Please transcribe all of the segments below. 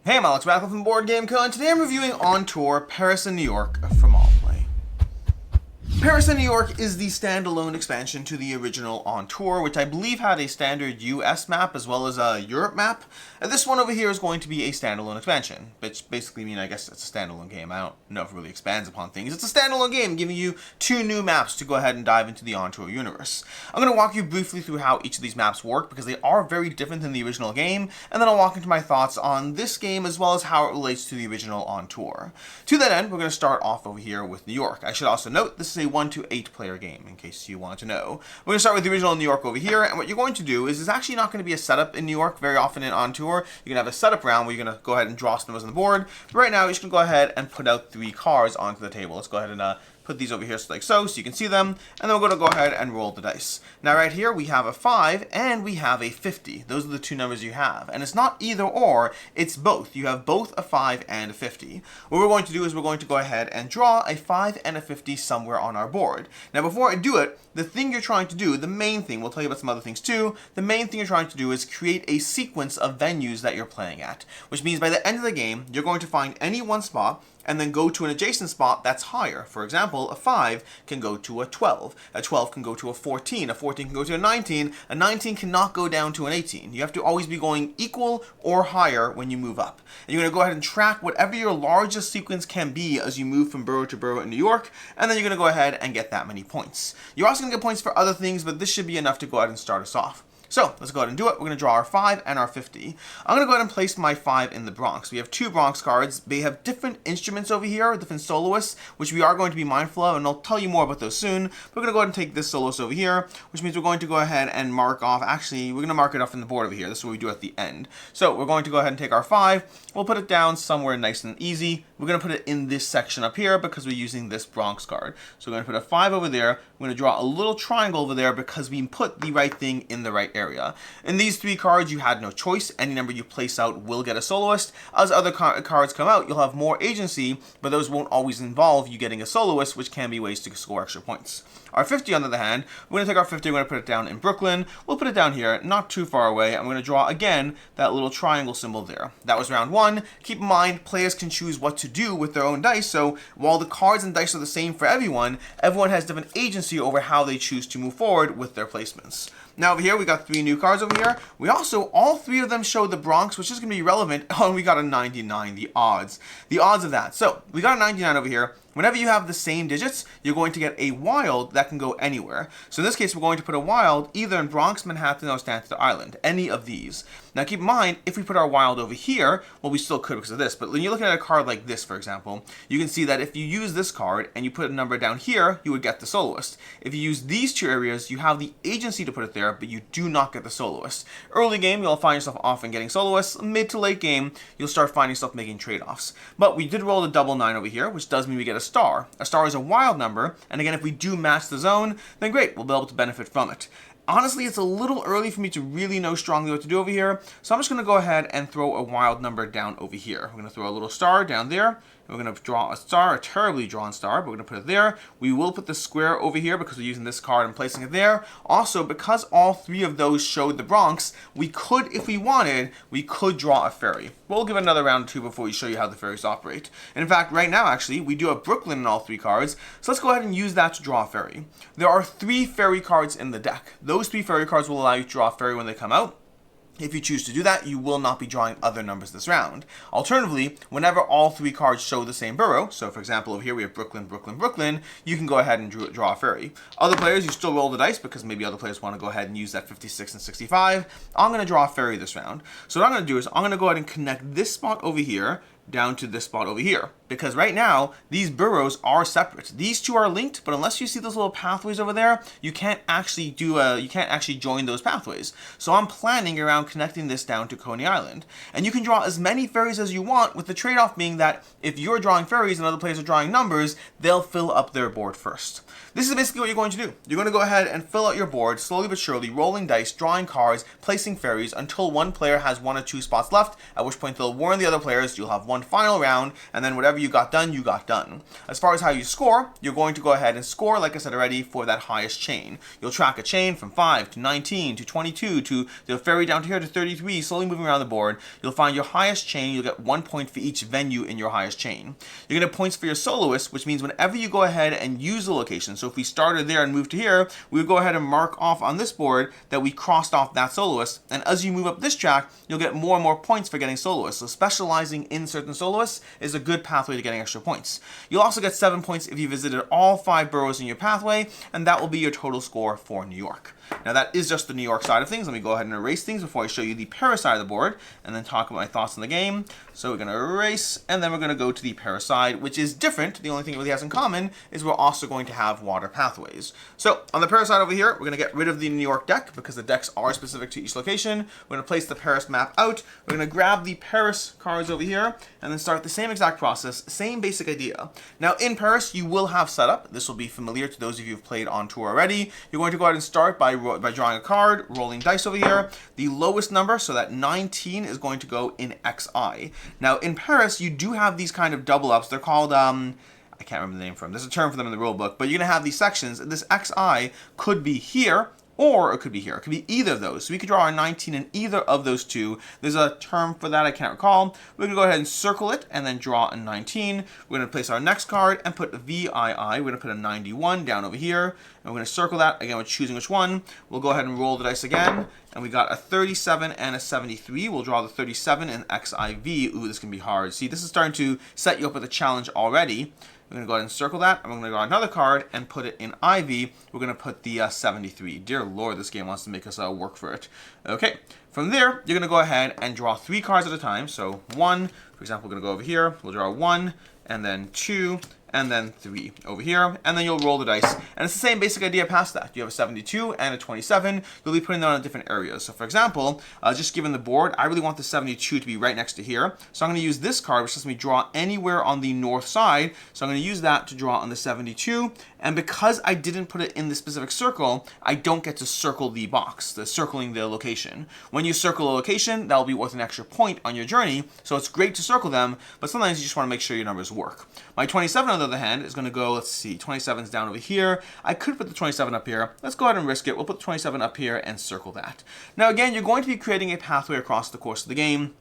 Hey, I'm Alex Macklin from Board Game Co. and today I'm reviewing On Tour Paris and New York from All Play. Paris and New York is the standalone expansion to the original On Tour, which I believe had a standard US map as well as a Europe map. And this one over here is going to be a standalone expansion, which basically means I guess it's a standalone game. I don't know if it really expands upon things. It's a standalone game giving you two new maps to go ahead and dive into the On Tour universe. I'm going to walk you briefly through how each of these maps work because they are very different than the original game, and then I'll walk into my thoughts on this game as well as how it relates to the original On Tour. To that end, we're going to start off over here with New York. I should also note this is a 1 to 8 player game, in case you want to know. We're going to start with the original New York over here, and what you're going to do is it's actually not going to be a setup in New York very often in On Tour. You're going to have a setup round where you're going to go ahead and draw some numbers on the board, but right now you're just going to go ahead and put out 3 cards onto the table. Let's go ahead and put these over here like so you can see them, and then we're going to go ahead and roll the dice. Now right here we have a 5 and we have a 50. Those are the two numbers you have, and it's not either or, it's both. You have both a 5 and a 50. What we're going to do is we're going to go ahead and draw a 5 and a 50 somewhere on our board. Now before I do it, the thing you're trying to do, the main thing, we'll tell you about some other things too, the main thing you're trying to do is create a sequence of venues that you're playing at, which means by the end of the game you're going to find any one spot and then go to an adjacent spot that's higher. For example, a 5 can go to a 12 can go to a 14 can go to a 19 cannot go down to an 18. You have to always be going equal or higher when you move up. And you're going to go ahead and track whatever your largest sequence can be as you move from borough to borough in New York, and then you're going to go ahead and get that many points. You're also going to get points for other things, but this should be enough to go ahead and start us off. So let's go ahead and do it. We're going to draw our 5 and our 50. I'm going to go ahead and place my 5 in the Bronx. We have 2 Bronx cards. They have different instruments over here, different soloists, which we are going to be mindful of, and I'll tell you more about those soon. We're going to go ahead and take this soloist over here, which means we're going to go ahead and mark off, actually, we're going to mark it off in the board over here. This is what we do at the end. So we're going to go ahead and take our 5. We'll put it down somewhere nice and easy. We're going to put it in this section up here because we're using this Bronx card. So we're going to put a 5 over there. We're going to draw a little triangle over there because we put the right thing in the right area. In these 3 cards, you had no choice. Any number you place out will get a soloist. As other cards come out, you'll have more agency, but those won't always involve you getting a soloist, which can be ways to score extra points. Our 50, on the other hand, we're going to take our 50, we're going to put it down in Brooklyn. We'll put it down here, not too far away. I'm going to draw, again, that little triangle symbol there. That was round 1. Keep in mind, players can choose what to do with their own dice, so while the cards and dice are the same for everyone has different agency over how they choose to move forward with their placements. Now over here, we got 3 new cards over here. We also, all 3 of them show the Bronx, which is going to be relevant. Oh, and we got a 99, the odds. The odds of that. So, we got a 99 over here. Whenever you have the same digits, you're going to get a wild that can go anywhere. So in this case, we're going to put a wild either in Bronx, Manhattan, or Staten Island. Any of these. Now keep in mind, if we put our wild over here, well, we still could because of this, but when you're looking at a card like this, for example, you can see that if you use this card and you put a number down here, you would get the soloist. If you use these 2 areas, you have the agency to put it there, but you do not get the soloist. Early game, you'll find yourself often getting soloists. Mid to late game, you'll start finding yourself making trade-offs. But we did roll the double 9 over here, which does mean we get a star. A star is a wild number, and again, if we do match the zone, then great, we'll be able to benefit from it. Honestly, it's a little early for me to really know strongly what to do over here, so I'm just going to go ahead and throw a wild number down over here. We're going to throw a little star down there. We're going to draw a star, a terribly drawn star, but we're going to put it there. We will put the square over here because we're using this card and placing it there. Also, because all 3 of those showed the Bronx, we could, if we wanted, we could draw a ferry. We'll give it another round or 2 before we show you how the ferries operate. And in fact, right now, actually, we do have Brooklyn in all 3 cards, so let's go ahead and use that to draw a ferry. There are 3 ferry cards in the deck. Those 3 ferry cards will allow you to draw a ferry when they come out. If you choose to do that, you will not be drawing other numbers this round. Alternatively, whenever all 3 cards show the same borough, so for example over here we have Brooklyn, Brooklyn, Brooklyn, you can go ahead and draw a ferry. Other players, you still roll the dice because maybe other players want to go ahead and use that 56 and 65. I'm going to draw a ferry this round. So what I'm going to do is I'm going to go ahead and connect this spot over here down to this spot over here, because right now these boroughs are separate. These 2 are linked, but unless you see those little pathways over there, you can't actually join those pathways. So I'm planning around connecting this down to Coney Island, and you can draw as many ferries as you want, with the trade-off being that if you're drawing ferries and other players are drawing numbers, they'll fill up their board first. This is basically what you're going to do. You're going to go ahead and fill out your board slowly but surely, rolling dice, drawing cards, placing ferries until one player has 1 or 2 spots left, at which point they'll warn the other players you'll have one final round, and then whatever you got done, you got done. As far as how you score, you're going to go ahead and score, like I said already, for that highest chain. You'll track a chain from 5 to 19 to 22 to the ferry down to here to 33, slowly moving around the board. You'll find your highest chain. You'll get 1 point for each venue in your highest chain. You're going to have points for your soloist, which means whenever you go ahead and use the location, so if we started there and moved to here, we would go ahead and mark off on this board that we crossed off that soloist, and as you move up this track, you'll get more and more points for getting soloists. So specializing in certain soloists is a good pathway to getting extra points. You'll also get 7 points if you visited all 5 boroughs in your pathway, and that will be your total score for New York. Now that is just the New York side of things. Let me go ahead and erase things before I show you the Paris side of the board, and then talk about my thoughts on the game. So we're going to erase, and then we're going to go to the Paris side, which is different. The only thing it really has in common is we're also going to have water pathways. So on the Paris side over here, we're going to get rid of the New York deck because the decks are specific to each location. We're going to place the Paris map out. We're going to grab the Paris cards over here, and then start the same exact process, same basic idea. Now in Paris, you will have setup. This will be familiar to those of you who've played on tour already. You're going to go ahead and start by drawing a card, rolling dice over here. The lowest number, so that 19, is going to go in XI. Now in Paris, you do have these kind of double ups. They're called I can't remember the name for them. There's a term for them in the rule book, but you're gonna have these sections. This XI could be here, or it could be here. It could be either of those. So we could draw our 19 in either of those two. There's a term for that I can't recall. We're going to go ahead and circle it and then draw a 19. We're going to place our next card and put VII. We're going to put a 91 down over here. And we're going to circle that. Again, we're choosing which one. We'll go ahead and roll the dice again. And we got a 37 and a 73. We'll draw the 37 in XIV. Ooh, this can be hard. See, this is starting to set you up with a challenge already. We're going to go ahead and circle that. I'm going to draw another card and put it in IV. We're going to put the 73. Dear Lord, this game wants to make us work for it. Okay, from there, you're going to go ahead and draw 3 cards at a time. So 1, for example, we're going to go over here. We'll draw 1, and then 2, and then 3 over here, and then you'll roll the dice. And it's the same basic idea past that. You have a 72 and a 27. You'll be putting them on different areas. So for example, just given the board, I really want the 72 to be right next to here. So I'm going to use this card, which lets me draw anywhere on the north side. So I'm going to use that to draw on the 72. And because I didn't put it in the specific circle, I don't get to circle the box, circling the location. When you circle a location, that'll be worth an extra point on your journey. So it's great to circle them, but sometimes you just want to make sure your numbers work. My 27, on the other hand, is going to go, let's see, 27's down over here. I could put the 27 up here. Let's go ahead and risk it. We'll put the 27 up here and circle that. Now again, you're going to be creating a pathway across the course of the game.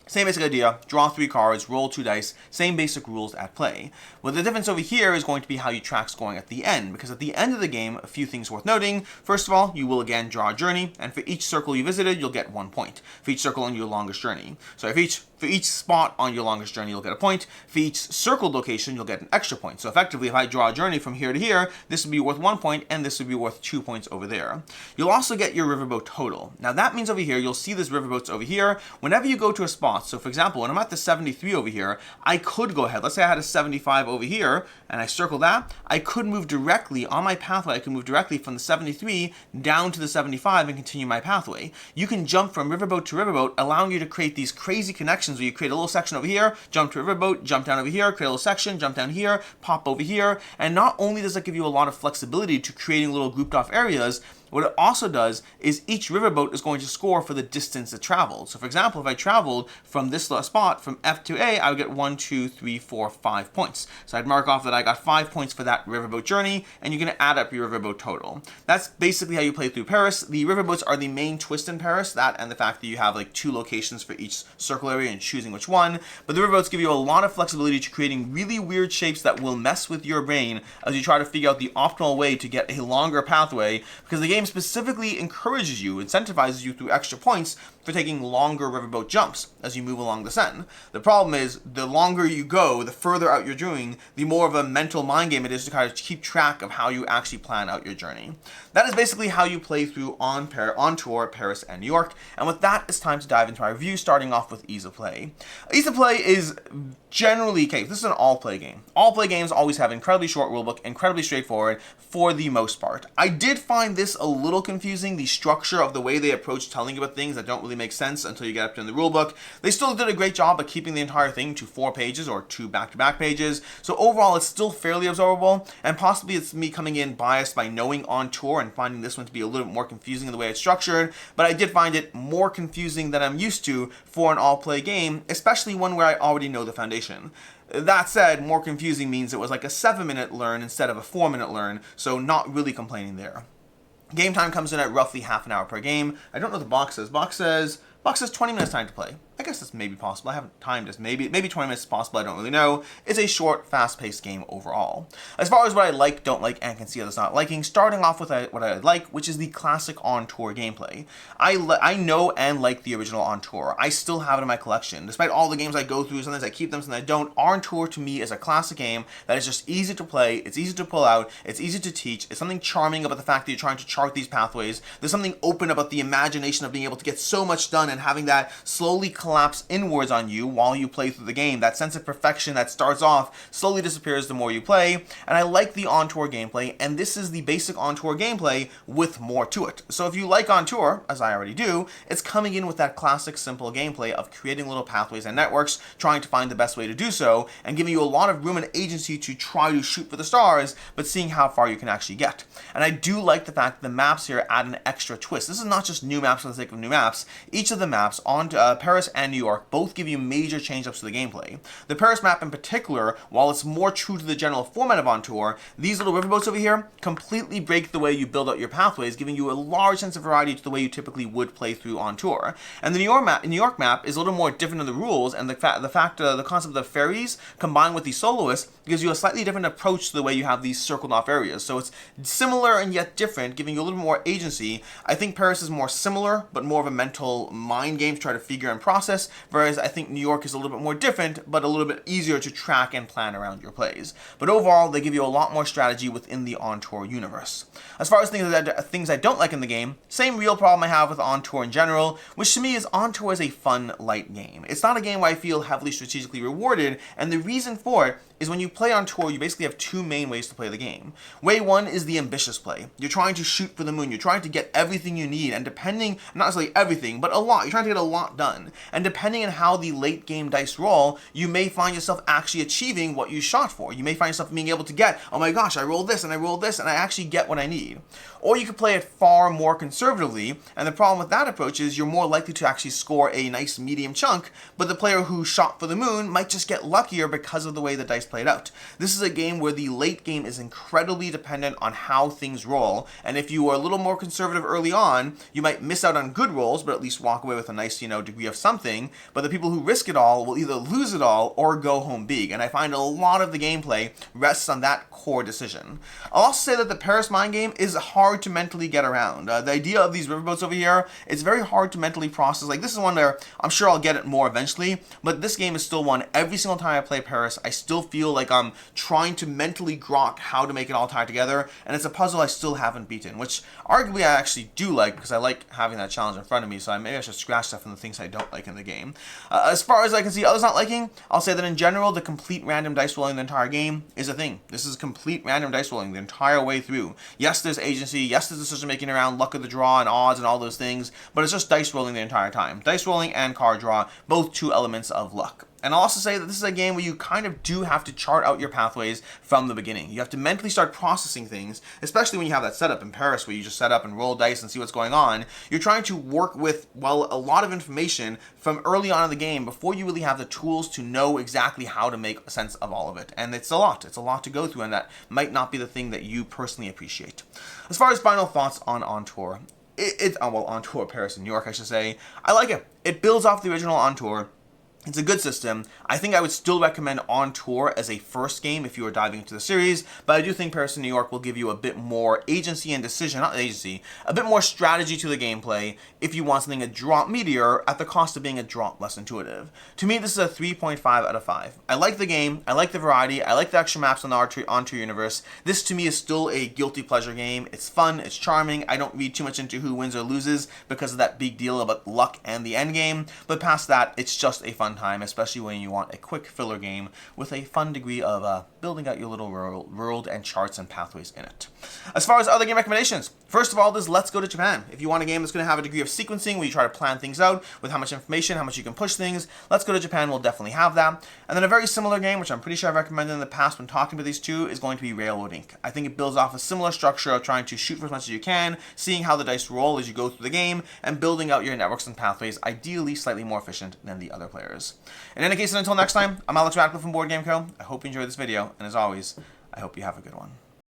Same basic idea, draw 3 cards, roll 2 dice, same basic rules at play. Well, the difference over here is going to be how you track scoring at the end, because at the end of the game, a few things worth noting. First of all, you will again draw a journey, and for each circle you visited, you'll get 1 point. For each circle on your longest journey. So for each spot on your longest journey, you'll get a point. For each circled location, you'll get an extra point. So effectively, if I draw a journey from here to here, this would be worth 1 point, and this would be worth 2 points over there. You'll also get your riverboat total. Now that means over here, you'll see this riverboats over here. Whenever you go to a spot, so for example, when I'm at the 73 over here, I could go ahead. Let's say I had a 75 over here, and I circle that. I could move directly on my pathway. I can move directly from the 73 down to the 75 and continue my pathway. You can jump from riverboat to riverboat, allowing you to create these crazy connections where you create a little section over here, jump to a riverboat, jump down over here, create a little section, jump down here, pop over here. And not only does that give you a lot of flexibility to creating little grouped off areas, what it also does is each riverboat is going to score for the distance it traveled. So for example, if I traveled from this spot, from F to A, I would get 1, 2, 3, 4, 5 points. So I'd mark off that I got 5 points for that riverboat journey, and you're going to add up your riverboat total. That's basically how you play through Paris. The riverboats are the main twist in Paris, that and the fact that you have like 2 locations for each circle area and choosing which one. But the riverboats give you a lot of flexibility to creating really weird shapes that will mess with your brain as you try to figure out the optimal way to get a longer pathway, because the game specifically encourages you, incentivizes you through extra points for taking longer riverboat jumps as you move along the Seine. The problem is, the longer you go, the further out you're doing, the more of a mental mind game it is to kind of keep track of how you actually plan out your journey. That is basically how you play through on tour, Paris and New York. And with that, it's time to dive into our review, starting off with ease of play. Ease of play is generally, okay, this is an all-play game. All-play games always have incredibly short rulebook, incredibly straightforward for the most part. I did find this a little confusing, the structure of the way they approach telling you about things that don't really make sense until you get up to the rulebook. They still did a great job of keeping the entire thing to 4 pages or 2 back-to-back pages. So overall, it's still fairly absorbable, and possibly it's me coming in biased by knowing On Tour and finding this one to be a little bit more confusing in the way it's structured, but I did find it more confusing than I'm used to for an all-play game, especially one where I already know the foundation. That said, more confusing means it was like a 7-minute learn instead of a 4-minute learn, so not really complaining there. Game time comes in at roughly half an hour per game. I don't know what the box says. Box says 20 minutes time to play. I guess that's maybe possible. I haven't timed this. Maybe 20 minutes is possible. I don't really know. It's a short, fast-paced game overall. As far as what I like, don't like, and can see others not liking, starting off with what I like, which is the classic On Tour gameplay. I know and like the original On Tour. I still have it in my collection. Despite all the games I go through, sometimes I keep them, sometimes I don't. On Tour to me is a classic game that is just easy to play. It's easy to pull out. It's easy to teach. It's something charming about the fact that you're trying to chart these pathways. There's something open about the imagination of being able to get so much done and having that slowly collapse inwards on you while you play through the game. That sense of perfection that starts off slowly disappears the more you play, and I like the On Tour gameplay, and this is the basic On Tour gameplay with more to it. So if you like On Tour, as I already do, it's coming in with that classic simple gameplay of creating little pathways and networks, trying to find the best way to do so, and giving you a lot of room and agency to try to shoot for the stars, but seeing how far you can actually get. And I do like the fact that the maps here add an extra twist. This is not just new maps for the sake of new maps. Each of the maps on Paris and New York both give you major change-ups to the gameplay. The Paris map in particular, while it's more true to the general format of On Tour, these little riverboats over here completely break the way you build out your pathways, giving you a large sense of variety to the way you typically would play through On Tour. And the New York map is a little more different in the rules, and the concept of ferries combined with the soloists gives you a slightly different approach to the way you have these circled off areas. So it's similar and yet different, giving you a little more agency. I think Paris is more similar, but more of a mental mind game to try to figure and process, whereas I think New York is a little bit more different, but a little bit easier to track and plan around your plays. But overall, they give you a lot more strategy within the On Tour universe. As far as things I don't like in the game, same real problem I have with On Tour in general, which to me is On Tour is a fun, light game. It's not a game where I feel heavily strategically rewarded, and the reason for it is when you play On Tour, you basically have 2 main ways to play the game. Way 1 is the ambitious play. You're trying to shoot for the moon. You're trying to get everything you need, and depending, not necessarily everything, but a lot. You're trying to get a lot done. And depending on how the late game dice roll, you may find yourself actually achieving what you shot for. You may find yourself being able to get, oh my gosh, I rolled this, and I rolled this, and I actually get what I need. Or you could play it far more conservatively, and the problem with that approach is you're more likely to actually score a nice medium chunk, but the player who shot for the moon might just get luckier because of the way the dice played out. This is a game where the late game is incredibly dependent on how things roll, and if you are a little more conservative early on, you might miss out on good rolls, but at least walk away with a nice, degree of something, but the people who risk it all will either lose it all or go home big, and I find a lot of the gameplay rests on that core decision. I'll also say that the Paris mind game is hard to mentally get around. The idea of these riverboats over here, it's very hard to mentally process. Like, this is one where I'm sure I'll get it more eventually, but this game is still one every single time I play Paris, I still feel like I'm trying to mentally grok how to make it all tie together, and it's a puzzle I still haven't beaten, which arguably I actually do like because I like having that challenge in front of me, so maybe I should scratch that from the things I don't like in the game. As far as I can see others not liking, I'll say that in general, the complete random dice rolling the entire game is a thing. This is complete random dice rolling the entire way through. Yes, there's agency, yes, there's decision making around luck of the draw and odds and all those things, but it's just dice rolling the entire time. Dice rolling and card draw, both 2 elements of luck. And I'll also say that this is a game where you kind of do have to chart out your pathways from the beginning. You have to mentally start processing things, especially when you have that setup in Paris where you just set up and roll dice and see what's going on. You're trying to work with, well, a lot of information from early on in the game before you really have the tools to know exactly how to make sense of all of it. And it's a lot. It's a lot to go through, and that might not be the thing that you personally appreciate. As far as final thoughts on Tour, On Tour Paris and New York, I should say, I like it. It builds off the original On Tour. It's a good system. I think I would still recommend On Tour as a first game if you were diving into the series, but I do think Paris and New York will give you a bit more agency and decision, not agency, a bit more strategy to the gameplay if you want something a drop meatier at the cost of being a drop less intuitive. To me, this is a 3.5 out of 5. I like the game, I like the variety, I like the extra maps on the On Tour universe. This to me is still a guilty pleasure game. It's fun, it's charming. I don't read too much into who wins or loses because of that big deal about luck and the end game, but past that, it's just a fun time, especially when you want a quick filler game with a fun degree of building out your little world and charts and pathways in it. As far as other game recommendations, First of all, there's Let's Go to Japan. If you want a game that's going to have a degree of sequencing where you try to plan things out with how much information, how much you can push things, Let's Go to Japan will definitely have that. And then a very similar game, which I'm pretty sure I've recommended in the past when talking about these two, is going to be Railroad Inc. I think it builds off a similar structure of trying to shoot for as much as you can, seeing how the dice roll as you go through the game, and building out your networks and pathways, ideally slightly more efficient than the other players. In any case, until next time, I'm Alex Radcliffe from Board Game Co. I hope you enjoyed this video, and as always, I hope you have a good one.